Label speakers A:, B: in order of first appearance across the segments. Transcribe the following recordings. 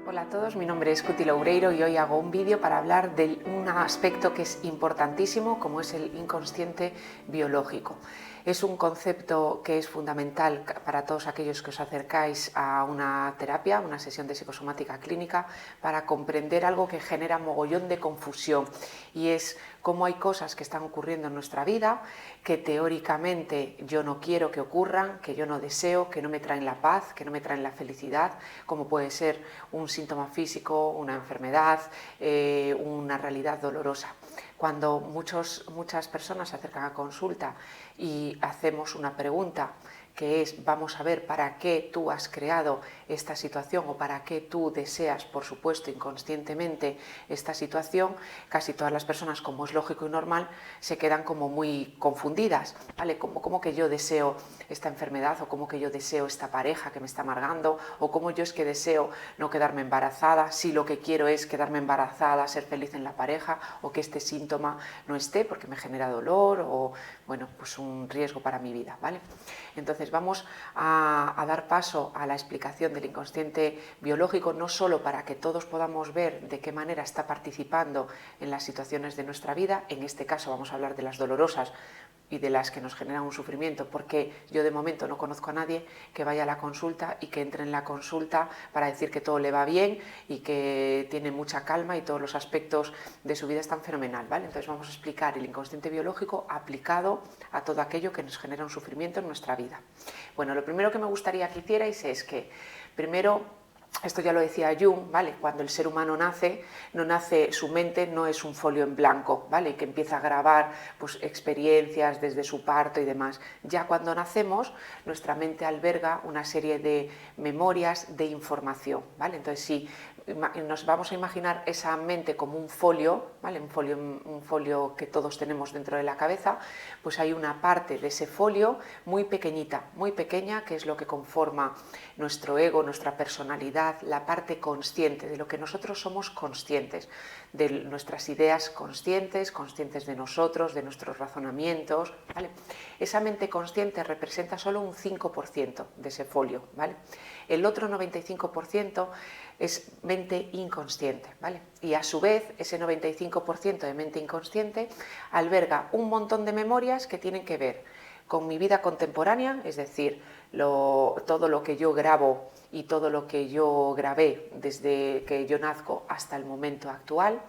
A: Hola a todos, mi nombre es Cuti Loureiro y hoy hago un vídeo para hablar de un aspecto que es importantísimo, como es el inconsciente biológico. Es un concepto que es fundamental para todos aquellos que os acercáis a una terapia, una sesión de psicosomática clínica, para comprender algo que genera mogollón de confusión, y es cómo hay cosas que están ocurriendo en nuestra vida que teóricamente yo no quiero que ocurran, que yo no deseo, que no me traen la paz, que no me traen la felicidad, como puede ser un síntoma físico, una enfermedad, una realidad dolorosa. Cuando muchas personas se acercan a consulta y hacemos una pregunta que es: vamos a ver para qué tú has creado esta situación o para qué tú deseas, por supuesto, inconscientemente esta situación, casi todas las personas, como es lógico y normal, se quedan como muy confundidas, ¿vale? Como que yo deseo esta enfermedad, o como que yo deseo esta pareja que me está amargando, o como yo es que deseo no quedarme embarazada, si lo que quiero es quedarme embarazada, ser feliz en la pareja, o que este síntoma no esté porque me genera dolor o, bueno, pues un riesgo para mi vida, ¿vale? Entonces vamos a dar paso a la explicación del inconsciente biológico, no solo para que todos podamos ver de qué manera está participando en las situaciones de nuestra vida. En este caso vamos a hablar de las dolorosas y de las que nos generan un sufrimiento, porque yo de momento no conozco a nadie que vaya a la consulta y que entre en la consulta para decir que todo le va bien y que tiene mucha calma y todos los aspectos de su vida están fenomenal, ¿vale? Entonces vamos a explicar el inconsciente biológico aplicado a todo aquello que nos genera un sufrimiento en nuestra vida. Bueno, lo primero que me gustaría que hicierais es que, primero, esto ya lo decía Jung, ¿vale? Cuando el ser humano nace, su mente no es un folio en blanco, ¿vale? Que empieza a grabar pues, experiencias desde su parto y demás. Ya cuando nacemos, nuestra mente alberga una serie de memorias de información, ¿vale? Entonces, si nos vamos a imaginar esa mente como un folio, ¿vale? Un folio que todos tenemos dentro de la cabeza, pues hay una parte de ese folio muy pequeñita, muy pequeña, que es lo que conforma nuestro ego, nuestra personalidad, la parte consciente, de lo que nosotros somos conscientes, de nuestras ideas conscientes, conscientes de nosotros, de nuestros razonamientos, ¿vale? Esa mente consciente representa solo un 5% de ese folio, ¿vale? El otro 95% es mente inconsciente, ¿vale? Y a su vez, ese 95% de mente inconsciente alberga un montón de memorias que tienen que ver con mi vida contemporánea, es decir, todo lo que yo grabo y todo lo que yo grabé desde que yo nazco hasta el momento actual.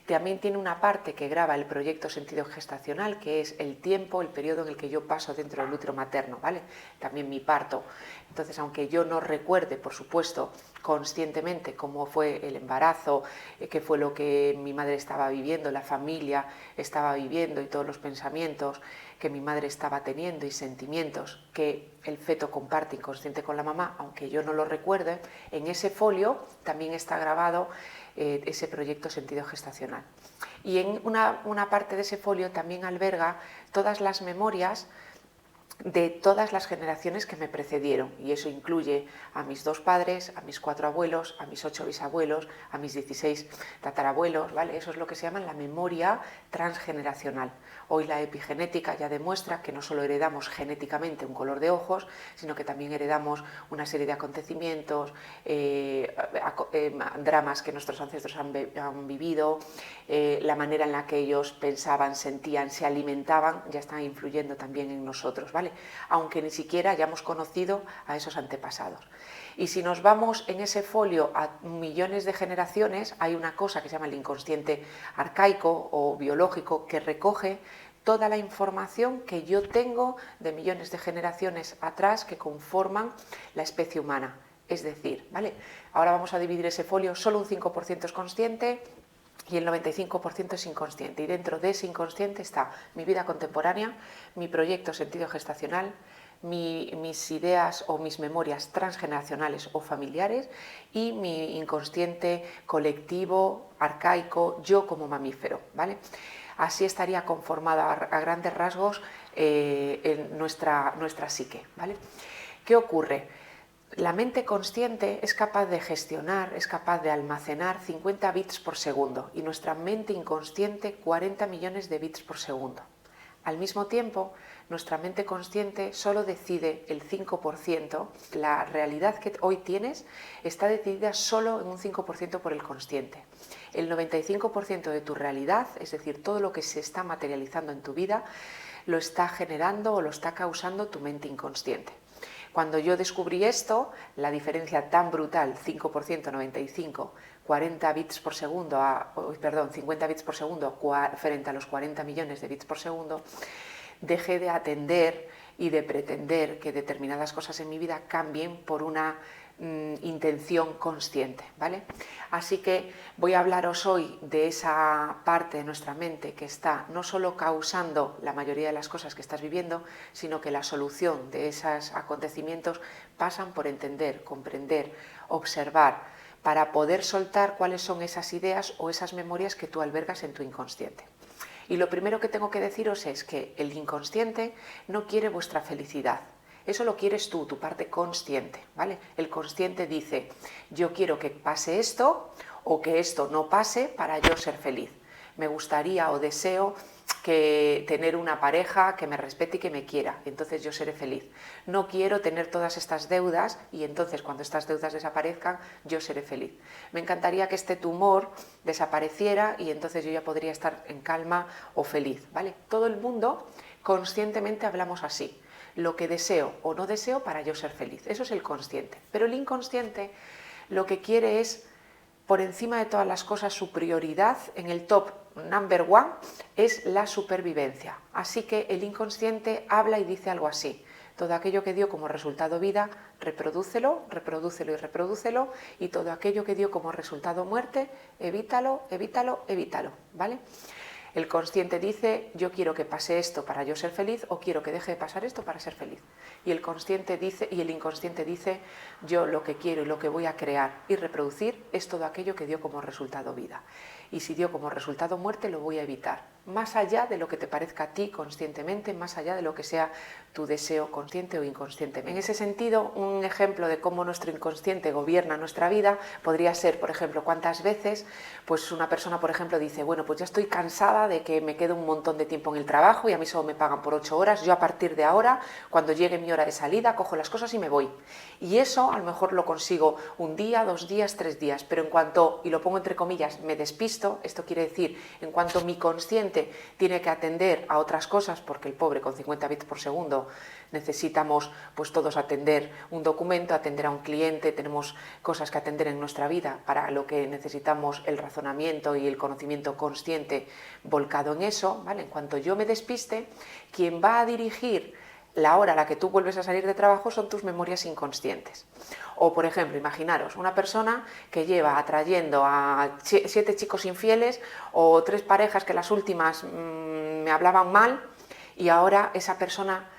A: También tiene una parte que graba el proyecto sentido gestacional, que es el tiempo, el periodo en el que yo paso dentro del útero materno, ¿vale? También mi parto. Entonces, aunque yo no recuerde, por supuesto, conscientemente cómo fue el embarazo, qué fue lo que mi madre estaba viviendo, la familia estaba viviendo y todos los pensamientos que mi madre estaba teniendo y sentimientos que el feto comparte inconsciente con la mamá, aunque yo no lo recuerde, en ese folio también está grabado ese proyecto sentido gestacional. Y en una parte de ese folio también alberga todas las memorias de todas las generaciones que me precedieron, y eso incluye a mis 2 padres, a mis 4 abuelos, a mis 8 bisabuelos, a mis 16 tatarabuelos, ¿vale? Eso es lo que se llama la memoria transgeneracional. Hoy la epigenética ya demuestra que no solo heredamos genéticamente un color de ojos, sino que también heredamos una serie de acontecimientos, dramas que nuestros ancestros han vivido, la manera en la que ellos pensaban, sentían, se alimentaban, ya están influyendo también en nosotros, ¿vale? Aunque ni siquiera hayamos conocido a esos antepasados. Y si nos vamos en ese folio a millones de generaciones, hay una cosa que se llama el inconsciente arcaico o biológico, que recoge toda la información que yo tengo de millones de generaciones atrás que conforman la especie humana. Es decir, ¿vale? Ahora vamos a dividir ese folio, solo un 5% es consciente y el 95% es inconsciente, y dentro de ese inconsciente está mi vida contemporánea, mi proyecto sentido gestacional, mis ideas o mis memorias transgeneracionales o familiares, y mi inconsciente colectivo, arcaico, yo como mamífero, ¿vale? Así estaría conformada a grandes rasgos en nuestra psique, ¿vale? ¿Qué ocurre? La mente consciente es capaz de gestionar, es capaz de almacenar 50 bits por segundo, y nuestra mente inconsciente 40 millones de bits por segundo. Al mismo tiempo, nuestra mente consciente solo decide el 5%, la realidad que hoy tienes está decidida solo en un 5% por el consciente. El 95% de tu realidad, es decir, todo lo que se está materializando en tu vida, lo está generando o lo está causando tu mente inconsciente. Cuando yo descubrí esto, la diferencia tan brutal, 5%, 95%, 40 bits por segundo, 50 bits por segundo frente a los 40 millones de bits por segundo, dejé de atender y de pretender que determinadas cosas en mi vida cambien por una intención consciente, ¿vale? Así que voy a hablaros hoy de esa parte de nuestra mente que está no solo causando la mayoría de las cosas que estás viviendo, sino que la solución de esos acontecimientos pasan por entender, comprender, observar, para poder soltar cuáles son esas ideas o esas memorias que tú albergas en tu inconsciente. Y lo primero que tengo que deciros es que el inconsciente no quiere vuestra felicidad. Eso lo quieres tú, tu parte consciente, ¿vale? El consciente dice, yo quiero que pase esto o que esto no pase para yo ser feliz. Me gustaría o deseo tener una pareja que me respete y que me quiera, entonces yo seré feliz. No quiero tener todas estas deudas y entonces cuando estas deudas desaparezcan yo seré feliz. Me encantaría que este tumor desapareciera y entonces yo ya podría estar en calma o feliz, ¿vale? Todo el mundo conscientemente hablamos así. Lo que deseo o no deseo para yo ser feliz. Eso es el consciente. Pero el inconsciente lo que quiere es, por encima de todas las cosas, su prioridad en el top number one es la supervivencia. Así que el inconsciente habla y dice algo así. Todo aquello que dio como resultado vida, reprodúcelo, reprodúcelo y reprodúcelo. Y todo aquello que dio como resultado muerte, evítalo, evítalo, evítalo. ¿Vale? El consciente dice, yo quiero que pase esto para yo ser feliz o quiero que deje de pasar esto para ser feliz. Y el consciente dice, y el inconsciente dice, yo lo que quiero y lo que voy a crear y reproducir es todo aquello que dio como resultado vida. Y si dio como resultado muerte, lo voy a evitar. Más allá de lo que te parezca a ti conscientemente, más allá de lo que sea tu deseo consciente o inconscientemente. En ese sentido, un ejemplo de cómo nuestro inconsciente gobierna nuestra vida podría ser, por ejemplo, cuántas veces pues una persona, por ejemplo, dice, bueno, pues ya estoy cansada de que me quedo un montón de tiempo en el trabajo y a mí solo me pagan por 8 horas, yo a partir de ahora, cuando llegue mi hora de salida, cojo las cosas y me voy. Y eso a lo mejor lo consigo un día, 2 días, 3 días, pero en cuanto, y lo pongo entre comillas, me despisto, esto quiere decir, en cuanto mi consciente tiene que atender a otras cosas, porque el pobre con 50 bits por segundo necesitamos pues todos atender un documento, atender a un cliente, tenemos cosas que atender en nuestra vida para lo que necesitamos el razonamiento y el conocimiento consciente volcado en eso, ¿vale? En cuanto yo me despiste, quien va a dirigir la hora a la que tú vuelves a salir de trabajo son tus memorias inconscientes. O, por ejemplo, imaginaros una persona que lleva atrayendo a 7 chicos infieles o 3 parejas que las últimas me hablaban mal y ahora esa persona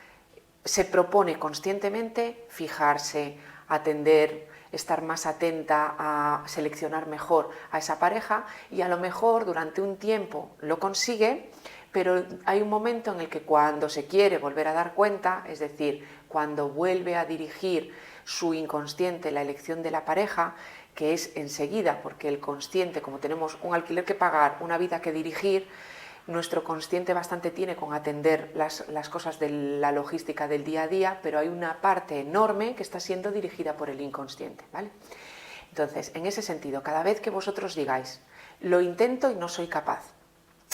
A: se propone conscientemente fijarse, atender, estar más atenta a seleccionar mejor a esa pareja y a lo mejor durante un tiempo lo consigue, pero hay un momento en el que cuando se quiere volver a dar cuenta, es decir, cuando vuelve a dirigir su inconsciente la elección de la pareja, que es enseguida, porque el consciente, como tenemos un alquiler que pagar, una vida que dirigir, nuestro consciente bastante tiene con atender las cosas de la logística del día a día, pero hay una parte enorme que está siendo dirigida por el inconsciente, ¿vale? Entonces, en ese sentido, cada vez que vosotros digáis, lo intento y no soy capaz,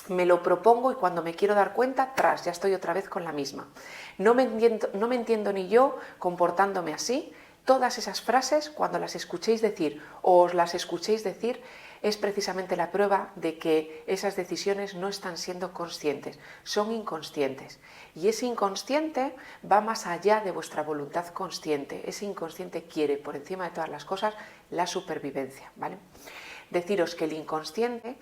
A: me lo propongo y cuando me quiero dar cuenta, ya estoy otra vez con la misma. No me entiendo ni yo comportándome así. Todas esas frases, cuando las escuchéis decir o os las escuchéis decir, es precisamente la prueba de que esas decisiones no están siendo conscientes, son inconscientes. Y ese inconsciente va más allá de vuestra voluntad consciente. Ese inconsciente quiere, por encima de todas las cosas, la supervivencia, ¿vale? Deciros que el inconsciente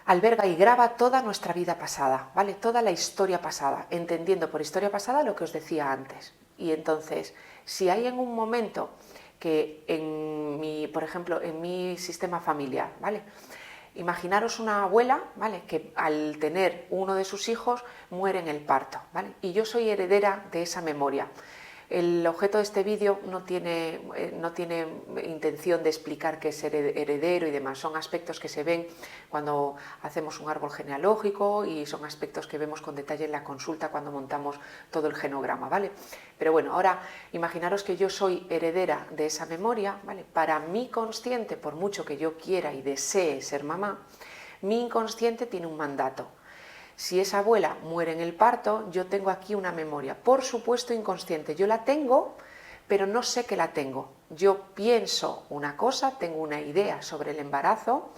A: alberga y graba toda nuestra vida pasada, ¿vale? Toda la historia pasada, entendiendo por historia pasada lo que os decía antes. Y entonces, si hay en un momento que por ejemplo, en mi sistema familiar, ¿vale? Imaginaros una abuela, ¿vale? Que al tener uno de sus hijos muere en el parto, ¿vale? Y yo soy heredera de esa memoria. El objeto de este vídeo no tiene intención de explicar qué es heredero y demás, son aspectos que se ven cuando hacemos un árbol genealógico y son aspectos que vemos con detalle en la consulta cuando montamos todo el genograma, ¿vale? Pero bueno, ahora imaginaros que yo soy heredera de esa memoria, ¿vale? Para mi consciente, por mucho que yo quiera y desee ser mamá, mi inconsciente tiene un mandato. Si esa abuela muere en el parto, yo tengo aquí una memoria, por supuesto inconsciente. Yo la tengo, pero no sé que la tengo. Yo pienso una cosa, tengo una idea sobre el embarazo,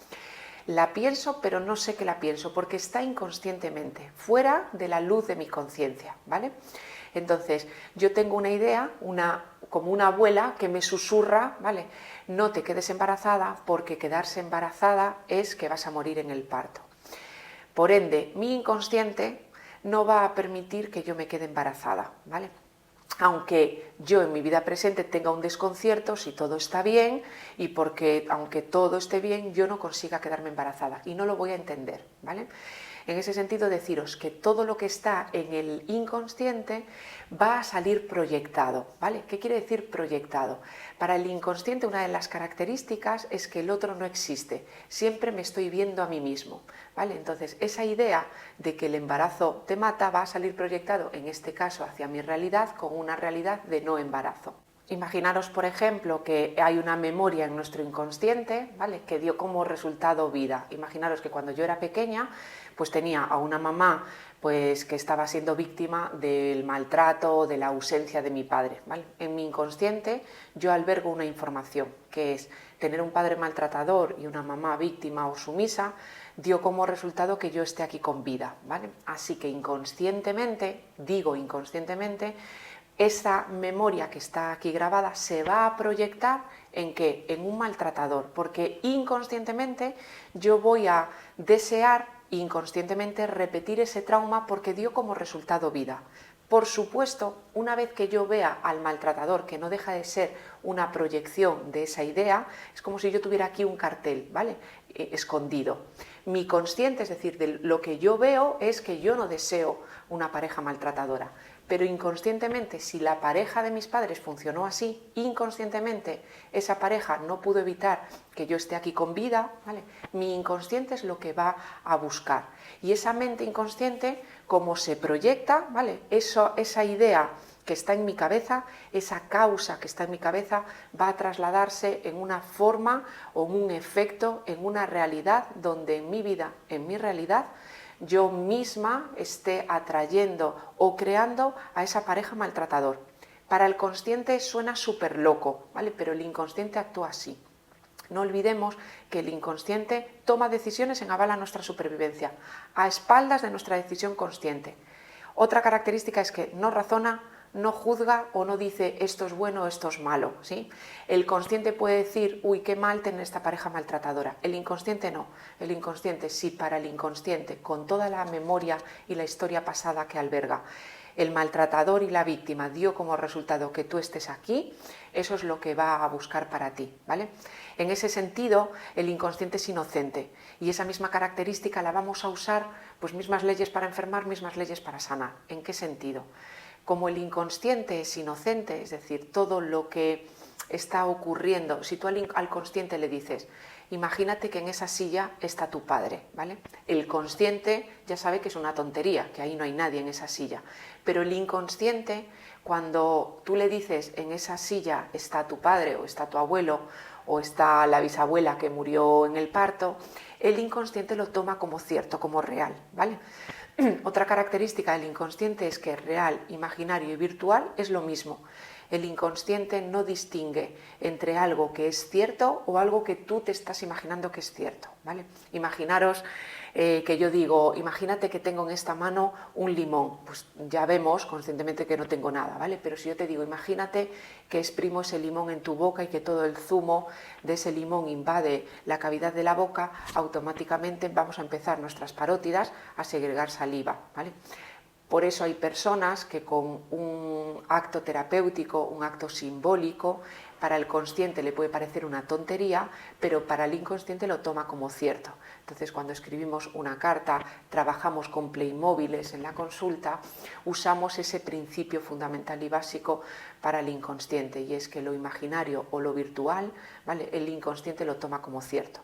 A: la pienso, pero no sé que la pienso, porque está inconscientemente, fuera de la luz de mi conciencia, ¿vale? Entonces, yo tengo una idea, como una abuela que me susurra, ¿vale? No te quedes embarazada, porque quedarse embarazada es que vas a morir en el parto. Por ende, mi inconsciente no va a permitir que yo me quede embarazada, ¿vale? Aunque yo en mi vida presente tenga un desconcierto si todo está bien y porque aunque todo esté bien yo no consiga quedarme embarazada y no lo voy a entender, ¿vale? En ese sentido deciros que todo lo que está en el inconsciente va a salir proyectado, ¿vale? ¿Qué quiere decir proyectado? Para el inconsciente una de las características es que el otro no existe, siempre me estoy viendo a mí mismo, ¿vale? Entonces esa idea de que el embarazo te mata va a salir proyectado, en este caso hacia mi realidad, con una realidad de no embarazo. Imaginaros, por ejemplo, que hay una memoria en nuestro inconsciente, ¿vale?, que dio como resultado vida. Imaginaros que cuando yo era pequeña, pues tenía a una mamá pues, que estaba siendo víctima del maltrato, de la ausencia de mi padre, ¿vale? En mi inconsciente yo albergo una información, que es tener un padre maltratador y una mamá víctima o sumisa, dio como resultado que yo esté aquí con vida, ¿vale? Así que inconscientemente, digo inconscientemente, esa memoria que está aquí grabada se va a proyectar ¿en qué? En un maltratador, porque inconscientemente yo voy a desear inconscientemente repetir ese trauma porque dio como resultado vida. Por supuesto, una vez que yo vea al maltratador, que no deja de ser una proyección de esa idea, es como si yo tuviera aquí un cartel, ¿vale?, escondido. Mi consciente, es decir, de lo que yo veo, es que yo no deseo una pareja maltratadora. Pero inconscientemente, si la pareja de mis padres funcionó así, inconscientemente esa pareja no pudo evitar que yo esté aquí con vida, ¿vale?, mi inconsciente es lo que va a buscar. Y esa mente inconsciente, como se proyecta, ¿vale?, esa idea que está en mi cabeza, esa causa que está en mi cabeza, va a trasladarse en una forma o en un efecto, en una realidad donde en mi vida, en mi realidad, yo misma esté atrayendo o creando a esa pareja maltratador. Para el consciente suena súper loco, ¿vale?, pero el inconsciente actúa así. No olvidemos que el inconsciente toma decisiones en aval a nuestra supervivencia, a espaldas de nuestra decisión consciente. Otra característica es que no razona, no juzga o no dice esto es bueno o esto es malo, ¿sí? El consciente puede decir, uy, qué mal tener esta pareja maltratadora. El inconsciente no. El inconsciente, sí, para el inconsciente, con toda la memoria y la historia pasada que alberga, el maltratador y la víctima dio como resultado que tú estés aquí, eso es lo que va a buscar para ti, ¿vale? En ese sentido, el inconsciente es inocente y esa misma característica la vamos a usar, pues mismas leyes para enfermar, mismas leyes para sanar. ¿En qué sentido? Como el inconsciente es inocente, es decir, todo lo que está ocurriendo, si tú al consciente le dices, imagínate que en esa silla está tu padre, ¿vale? El consciente ya sabe que es una tontería, que ahí no hay nadie en esa silla, pero el inconsciente, cuando tú le dices en esa silla está tu padre o está tu abuelo o está la bisabuela que murió en el parto, el inconsciente lo toma como cierto, como real, ¿vale? Otra característica del inconsciente es que real, imaginario y virtual es lo mismo. El inconsciente no distingue entre algo que es cierto o algo que tú te estás imaginando que es cierto, ¿vale? Imaginaros que yo digo, imagínate que tengo en esta mano un limón, pues ya vemos conscientemente que no tengo nada, ¿vale? Pero si yo te digo, imagínate que exprimo ese limón en tu boca y que todo el zumo de ese limón invade la cavidad de la boca, automáticamente vamos a empezar nuestras parótidas a segregar saliva, ¿vale? Por eso hay personas que con un acto terapéutico, un acto simbólico, para el consciente le puede parecer una tontería, pero para el inconsciente lo toma como cierto. Entonces, cuando escribimos una carta, trabajamos con Playmobiles en la consulta, usamos ese principio fundamental y básico para el inconsciente, y es que lo imaginario o lo virtual, ¿vale?, el inconsciente lo toma como cierto.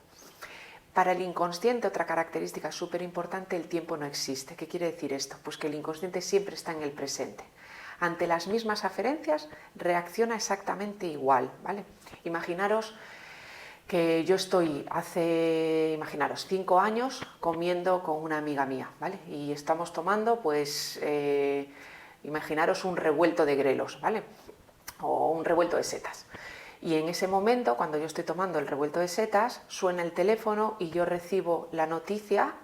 A: Para el inconsciente, otra característica súper importante, el tiempo no existe. ¿Qué quiere decir esto? Pues que el inconsciente siempre está en el presente. Ante las mismas aferencias reacciona exactamente igual, ¿vale? Imaginaros que yo estoy imaginaros, 5 años comiendo con una amiga mía, ¿vale? Y estamos tomando, pues, imaginaros un revuelto de grelos, ¿vale? O un revuelto de setas. Y en ese momento, cuando yo estoy tomando el revuelto de setas, suena el teléfono y yo recibo la noticia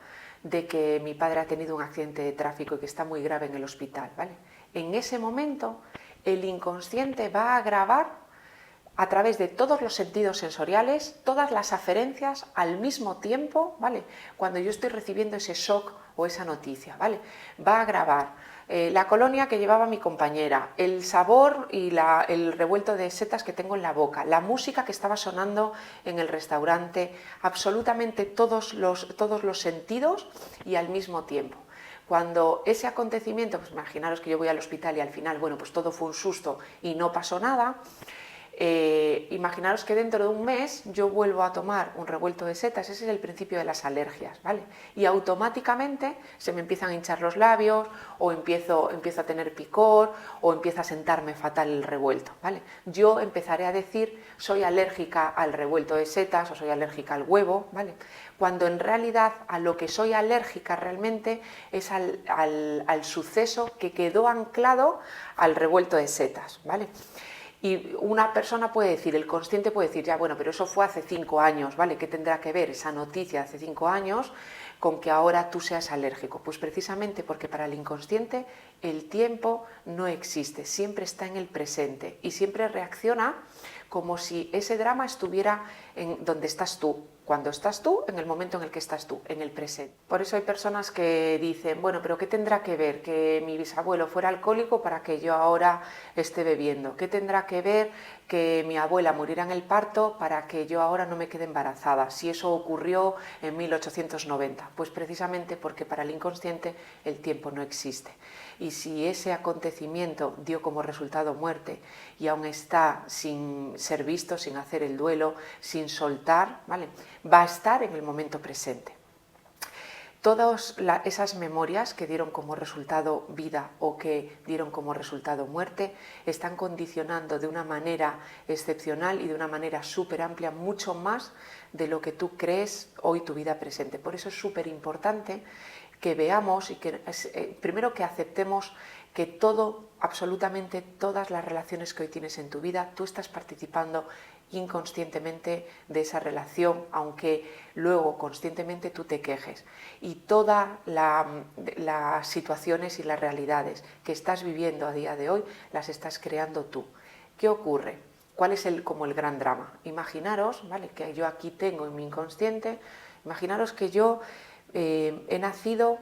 A: de que mi padre ha tenido un accidente de tráfico y que está muy grave en el hospital, ¿vale? En ese momento, el inconsciente va a grabar a través de todos los sentidos sensoriales, todas las aferencias al mismo tiempo, ¿vale? Cuando yo estoy recibiendo ese shock o esa noticia, ¿vale? Va a grabar la colonia que llevaba mi compañera, el sabor y el revuelto de setas que tengo en la boca, la música que estaba sonando en el restaurante, absolutamente todos los sentidos y al mismo tiempo. Cuando ese acontecimiento, pues imaginaros que yo voy al hospital y al final, bueno, pues todo fue un susto y no pasó nada. Imaginaros que dentro de un mes yo vuelvo a tomar un revuelto de setas, ese es el principio de las alergias, ¿vale? Y automáticamente se me empiezan a hinchar los labios, o empiezo a tener picor, o empieza a sentarme fatal el revuelto, ¿vale? Yo empezaré a decir, soy alérgica al revuelto de setas, o soy alérgica al huevo, ¿vale? Cuando en realidad a lo que soy alérgica realmente es al suceso que quedó anclado al revuelto de setas, ¿vale? Y una persona puede decir, el consciente puede decir, ya bueno, pero eso fue hace 5 años, ¿vale? ¿Qué tendrá que ver esa noticia de hace 5 años con que ahora tú seas alérgico? Pues precisamente porque para el inconsciente el tiempo no existe, siempre está en el presente y siempre reacciona como si ese drama estuviera en donde estás tú, cuando estás tú, en el momento en el que estás tú, en el presente. Por eso hay personas que dicen, bueno, pero ¿qué tendrá que ver que mi bisabuelo fuera alcohólico para que yo ahora esté bebiendo? ¿Qué tendrá que ver que mi abuela muriera en el parto para que yo ahora no me quede embarazada? Si eso ocurrió en 1890, pues precisamente porque para el inconsciente el tiempo no existe. Y si ese acontecimiento dio como resultado muerte y aún está sin ser visto, sin hacer el duelo, sin soltar, ¿vale?, va a estar en el momento presente. Todas esas memorias que dieron como resultado vida o que dieron como resultado muerte están condicionando de una manera excepcional y de una manera súper amplia mucho más de lo que tú crees hoy tu vida presente. Por eso es súper importante que veamos y que primero que aceptemos que todo, absolutamente todas las relaciones que hoy tienes en tu vida, tú estás participando inconscientemente de esa relación, aunque luego conscientemente tú te quejes. Y todas las situaciones y las realidades que estás viviendo a día de hoy las estás creando tú. ¿Qué ocurre? ¿Cuál es como el gran drama? Imaginaros, ¿vale?, que yo aquí tengo en mi inconsciente, imaginaros que yo he nacido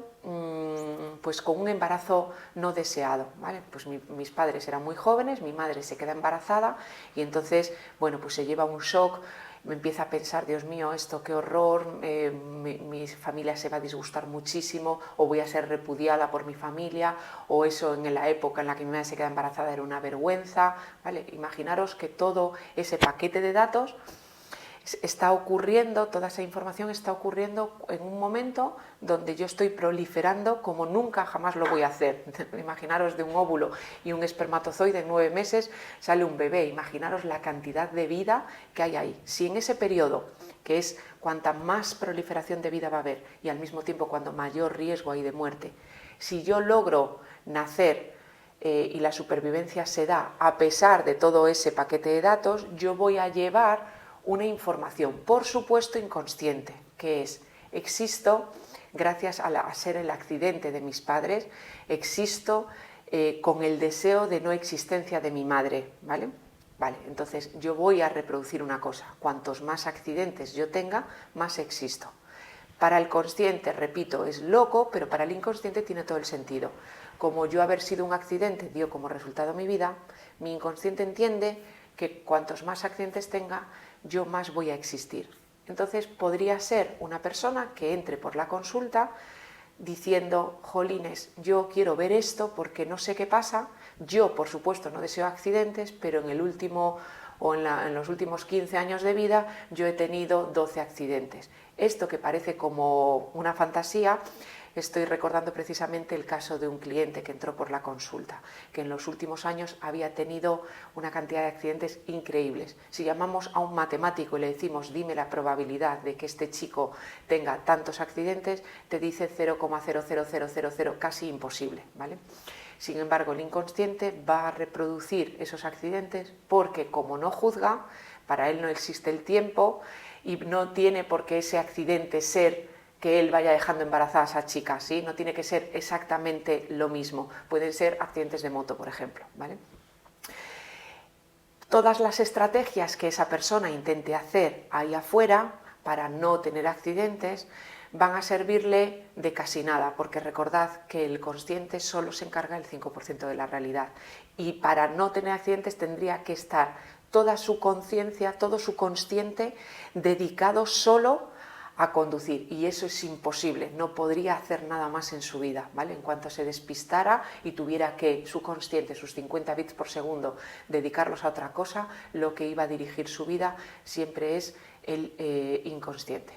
A: pues con un embarazo no deseado, ¿vale? Pues mis padres eran muy jóvenes, mi madre se queda embarazada y entonces, bueno, pues se lleva un shock, me empieza a pensar, Dios mío, esto qué horror, mi familia se va a disgustar muchísimo, o voy a ser repudiada por mi familia, o eso en la época en la que mi madre se queda embarazada era una vergüenza, ¿vale? Imaginaros que todo ese paquete de datos está ocurriendo, toda esa información está ocurriendo en un momento donde yo estoy proliferando como nunca jamás lo voy a hacer. Imaginaros de un óvulo y un espermatozoide en 9 meses sale un bebé, imaginaros la cantidad de vida que hay ahí. Si en ese periodo, que es cuanta más proliferación de vida va a haber y al mismo tiempo cuando mayor riesgo hay de muerte, si yo logro nacer y la supervivencia se da a pesar de todo ese paquete de datos, yo voy a llevar una información, por supuesto inconsciente, que es, existo gracias a ser el accidente de mis padres, existo con el deseo de no existencia de mi madre, ¿vale? Vale, entonces yo voy a reproducir una cosa, cuantos más accidentes yo tenga, más existo. Para el consciente, repito, es loco, pero para el inconsciente tiene todo el sentido. Como yo haber sido un accidente dio como resultado mi vida, mi inconsciente entiende que cuantos más accidentes tenga, yo más voy a existir. Entonces podría ser una persona que entre por la consulta diciendo, jolines, yo quiero ver esto porque no sé qué pasa, yo por supuesto no deseo accidentes, pero en el último o en los últimos 15 años de vida yo he tenido 12 accidentes. Esto que parece como una fantasía, estoy recordando precisamente el caso de un cliente que entró por la consulta, que en los últimos años había tenido una cantidad de accidentes increíbles. Si llamamos a un matemático y le decimos, dime la probabilidad de que este chico tenga tantos accidentes, te dice 0,00000, casi imposible, ¿vale? Sin embargo, el inconsciente va a reproducir esos accidentes porque, como no juzga, para él no existe el tiempo y no tiene por qué ese accidente ser que él vaya dejando embarazadas a chicas, ¿sí? No tiene que ser exactamente lo mismo. Pueden ser accidentes de moto, por ejemplo, ¿vale? Todas las estrategias que esa persona intente hacer ahí afuera para no tener accidentes van a servirle de casi nada, porque recordad que el consciente solo se encarga del 5% de la realidad y para no tener accidentes tendría que estar toda su conciencia, todo su consciente dedicado solo a conducir, y eso es imposible, no podría hacer nada más en su vida, ¿vale? En cuanto se despistara y tuviera que su consciente, sus 50 bits por segundo, dedicarlos a otra cosa, lo que iba a dirigir su vida siempre es el inconsciente.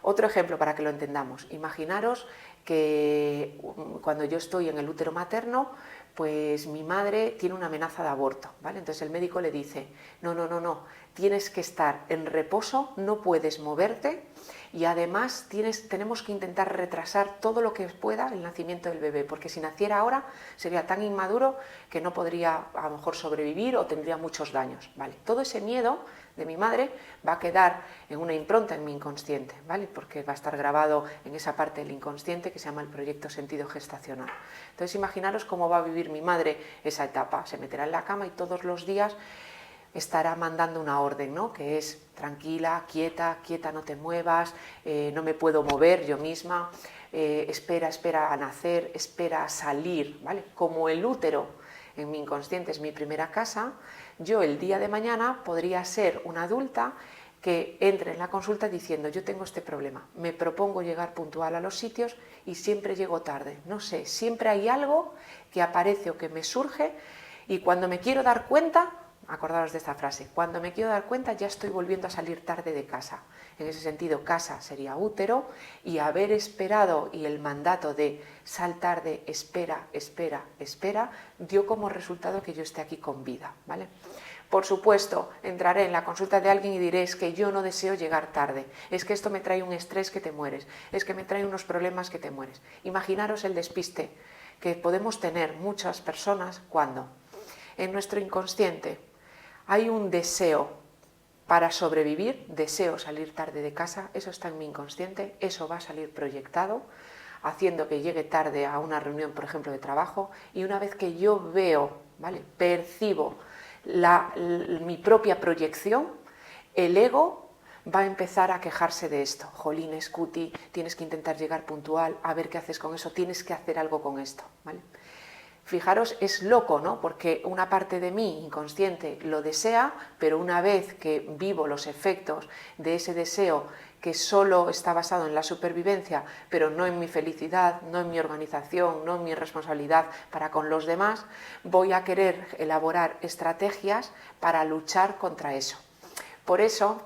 A: Otro ejemplo para que lo entendamos, imaginaros que cuando yo estoy en el útero materno, pues mi madre tiene una amenaza de aborto, ¿vale? Entonces el médico le dice, no, tienes que estar en reposo, no puedes moverte y además tenemos que intentar retrasar todo lo que pueda el nacimiento del bebé, porque si naciera ahora sería tan inmaduro que no podría a lo mejor sobrevivir o tendría muchos daños, ¿vale? Todo ese miedo de mi madre va a quedar en una impronta en mi inconsciente, ¿vale? Porque va a estar grabado en esa parte del inconsciente que se llama el proyecto sentido gestacional. Entonces imaginaros cómo va a vivir mi madre esa etapa, se meterá en la cama y todos los días estará mandando una orden, ¿no? Que es tranquila, quieta, no te muevas, no me puedo mover yo misma, espera a nacer, espera a salir, ¿vale? Como el útero en mi inconsciente es mi primera casa, yo el día de mañana podría ser una adulta que entre en la consulta diciendo, yo tengo este problema, me propongo llegar puntual a los sitios y siempre llego tarde, no sé, siempre hay algo que aparece o que me surge y cuando me quiero dar cuenta, acordaros de esta frase, cuando me quiero dar cuenta ya estoy volviendo a salir tarde de casa. En ese sentido, casa sería útero y haber esperado y el mandato de sal tarde, espera, dio como resultado que yo esté aquí con vida, ¿vale? Por supuesto, entraré en la consulta de alguien y diré, es que yo no deseo llegar tarde, es que esto me trae un estrés que te mueres, es que me trae unos problemas que te mueres. Imaginaros el despiste que podemos tener muchas personas cuando en nuestro inconsciente hay un deseo para sobrevivir, deseo salir tarde de casa, eso está en mi inconsciente, eso va a salir proyectado, haciendo que llegue tarde a una reunión, por ejemplo, de trabajo, y una vez que yo veo, ¿vale?, percibo mi propia proyección, el ego va a empezar a quejarse de esto. Jolines, Cuti, tienes que intentar llegar puntual, a ver qué haces con eso, tienes que hacer algo con esto, ¿vale? Fijaros, es loco, ¿no? Porque una parte de mí inconsciente lo desea, pero una vez que vivo los efectos de ese deseo que solo está basado en la supervivencia, pero no en mi felicidad, no en mi organización, no en mi responsabilidad para con los demás, voy a querer elaborar estrategias para luchar contra eso. Por eso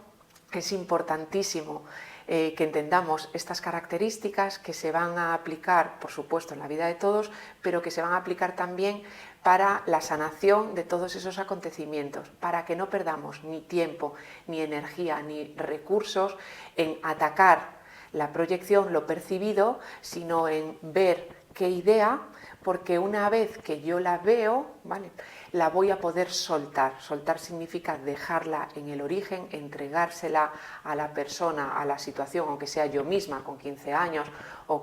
A: es importantísimo que entendamos estas características que se van a aplicar, por supuesto, en la vida de todos, pero que se van a aplicar también para la sanación de todos esos acontecimientos, para que no perdamos ni tiempo, ni energía, ni recursos en atacar la proyección, lo percibido, sino en ver qué idea, porque una vez que yo la veo, ¿vale?, la voy a poder soltar. Soltar significa dejarla en el origen, entregársela a la persona, a la situación, aunque sea yo misma con 15 años o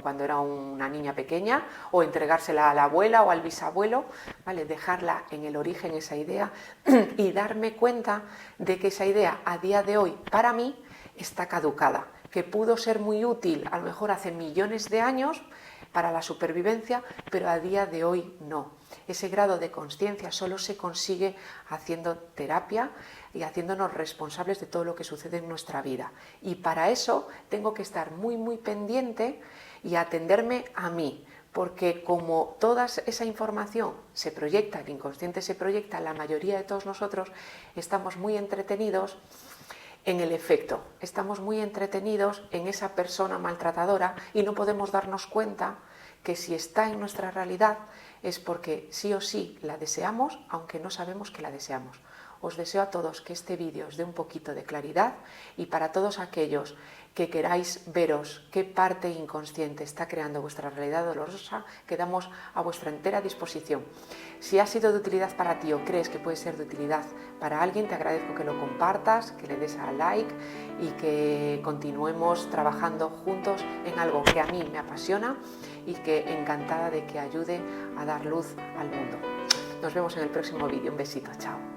A: cuando era una niña pequeña, o entregársela a la abuela o al bisabuelo, ¿vale?, dejarla en el origen esa idea y darme cuenta de que esa idea a día de hoy para mí está caducada, que pudo ser muy útil a lo mejor hace millones de años para la supervivencia, pero a día de hoy no. Ese grado de conciencia solo se consigue haciendo terapia y haciéndonos responsables de todo lo que sucede en nuestra vida. Y para eso tengo que estar muy pendiente y atenderme a mí, porque como toda esa información se proyecta, el inconsciente se proyecta, la mayoría de todos nosotros estamos muy entretenidos en el efecto, estamos muy entretenidos en esa persona maltratadora y no podemos darnos cuenta que si está en nuestra realidad es porque sí o sí la deseamos, aunque no sabemos que la deseamos. Os deseo a todos que este vídeo os dé un poquito de claridad, y para todos aquellos que queráis veros qué parte inconsciente está creando vuestra realidad dolorosa, quedamos a vuestra entera disposición. Si ha sido de utilidad para ti o crees que puede ser de utilidad para alguien, te agradezco que lo compartas, que le des a like y que continuemos trabajando juntos en algo que a mí me apasiona y que encantada de que ayude a dar luz al mundo. Nos vemos en el próximo vídeo. Un besito, chao.